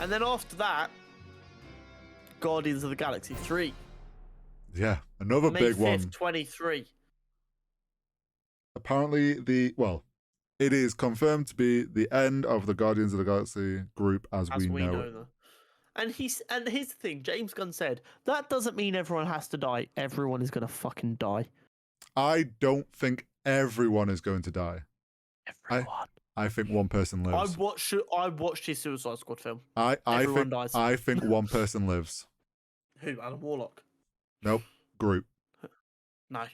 And then after that, Guardians of the Galaxy 3. Yeah, another May big 5th, one. 23. Apparently, it is confirmed to be the end of the Guardians of the Galaxy group as we know it. them. And here's the thing, James Gunn said, that doesn't mean everyone has to die. Everyone is going to fucking die. I don't think everyone is going to die. Everyone. I think one person lives. I watched his Suicide Squad film. I Everyone dies. I think one person lives. Who? Adam Warlock? Nope. Groot. No.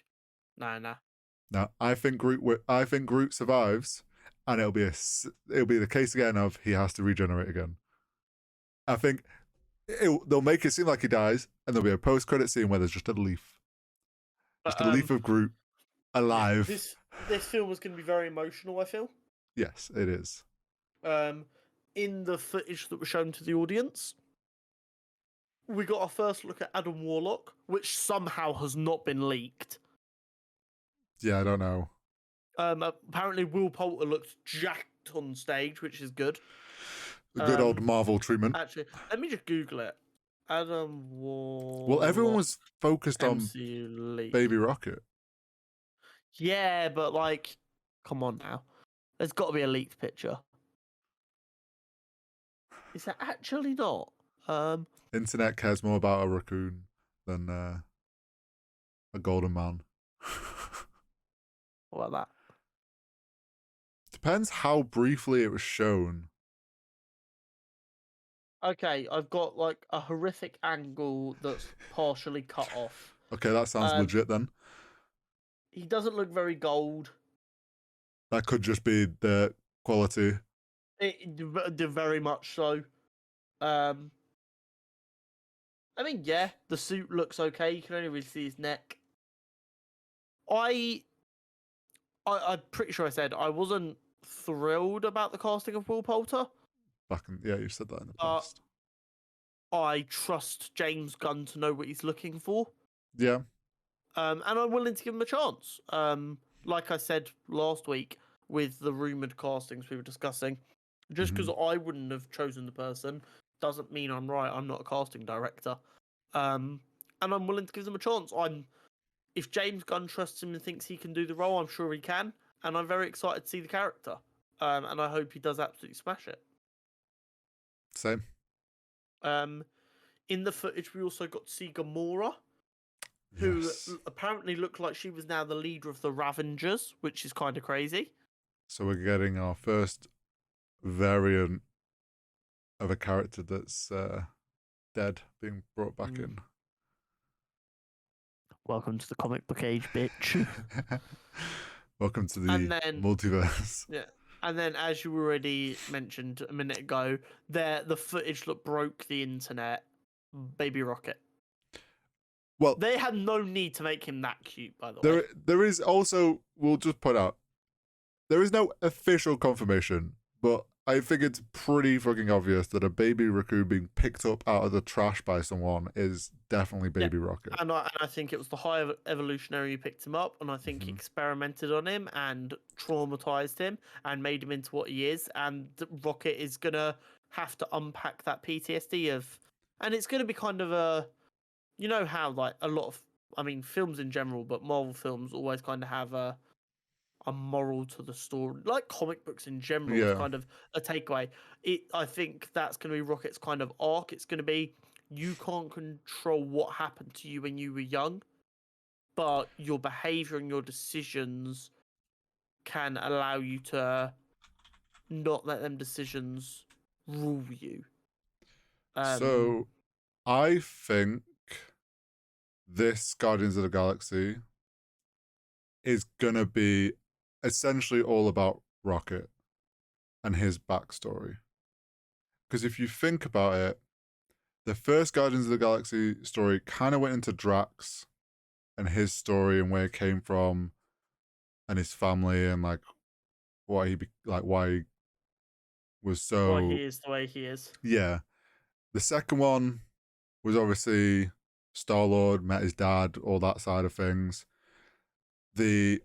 No, I think Groot survives, and it'll be the case again of he has to regenerate again. I think they'll make it seem like he dies, and there'll be a post-credit scene where there's just a leaf, a leaf of Groot alive. This film was going to be very emotional, I feel. Yes, it is. In the footage that was shown to the audience, we got our first look at Adam Warlock, which somehow has not been leaked. Yeah, I don't know. Apparently, Will Poulter looked jacked on stage, which is good. The good old Marvel treatment. Actually, let me just Google it. Adam Warlock. Well, everyone was focused MCU on leak. Baby Rocket. Yeah, but like, come on now. There's got to be a leaked picture. Is that actually not? Internet cares more about a raccoon than a golden man. What about that? Depends how briefly it was shown. Okay, I've got like a horrific angle that's partially cut off. Okay, that sounds legit then. He doesn't look very gold. That could just be the quality. Very much so. I mean, yeah, the suit looks okay. You can only really see his neck. I'm pretty sure I said I wasn't thrilled about the casting of Will Poulter. You said that in the past. I trust James Gunn to know what he's looking for. Yeah. And I'm willing to give him a chance. Like I said last week with the rumoured castings we were discussing, just because I wouldn't have chosen the person doesn't mean I'm right. I'm not a casting director. And I'm willing to give them a chance. If James Gunn trusts him and thinks he can do the role, I'm sure he can. And I'm very excited to see the character. And I hope he does absolutely smash it. Same. In the footage, we also got to see Gamora, who apparently looked like she was now the leader of the Ravengers, which is kind of crazy. So we're getting our first variant of a character that's dead being brought back in. Welcome to the comic book age, bitch. Welcome to the multiverse. Yeah. And then, as you already mentioned a minute ago, the footage that broke the internet, Baby Rocket. Well, they had no need to make him that cute, by the way. There is also, we'll just point out, there is no official confirmation, but I think it's pretty fucking obvious that a baby raccoon being picked up out of the trash by someone is definitely Baby Rocket. And I think it was the High Evolutionary who picked him up, and I think he experimented on him and traumatized him and made him into what he is. And Rocket is going to have to unpack that PTSD and it's going to be kind of a, you know how like a lot of, I mean, films in general, but Marvel films always kind of have a moral to the story, like comic books in general. It's kind of a takeaway. I think that's going to be Rocket's kind of arc. It's going to be, you can't control what happened to you when you were young, but your behavior and your decisions can allow you to not let them decisions rule you. So I think this Guardians of the Galaxy is going to be essentially all about Rocket and his backstory. Because if you think about it, the first Guardians of the Galaxy story kind of went into Drax and his story and where he came from and his family and like why he was so... Why he is the way he is. Yeah. The second one was obviously Star-Lord, met his dad, all that side of things. Endgame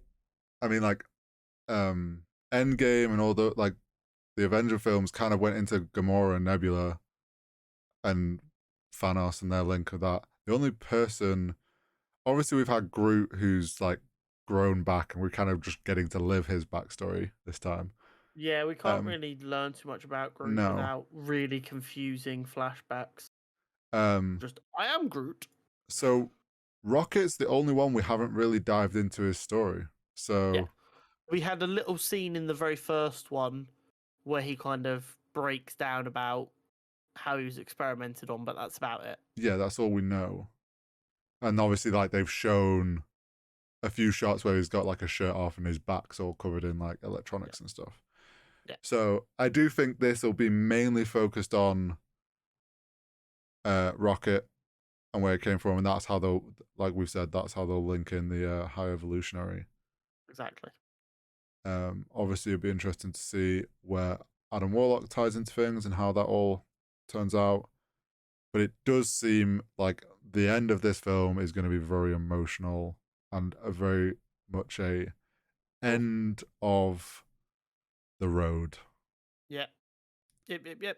and all the Avenger films kind of went into Gamora and Nebula and Thanos and their link of that. The only person, obviously, we've had Groot, who's like grown back, and we're kind of just getting to live his backstory this time. Yeah, we can't really learn too much about Groot No. without really confusing flashbacks. Um, Just, I am Groot. so Rocket's the only one we haven't really dived into his story. So Yeah. We had a little scene in the very first one where he kind of breaks down about how he was experimented on, but that's about it. yeah, that's all we know. And obviously, like they've shown a few shots where he's got like a shirt off and his back's all covered in like electronics and stuff. Yeah. So I do think this will be mainly focused on Rocket and where it came from, and that's how they'll, like we've said, that's how they'll link in the High Evolutionary. Exactly. Obviously, it'd be interesting to see where Adam Warlock ties into things and how that all turns out. But it does seem like the end of this film is going to be very emotional and a very much a end of the road. Yeah. Yep.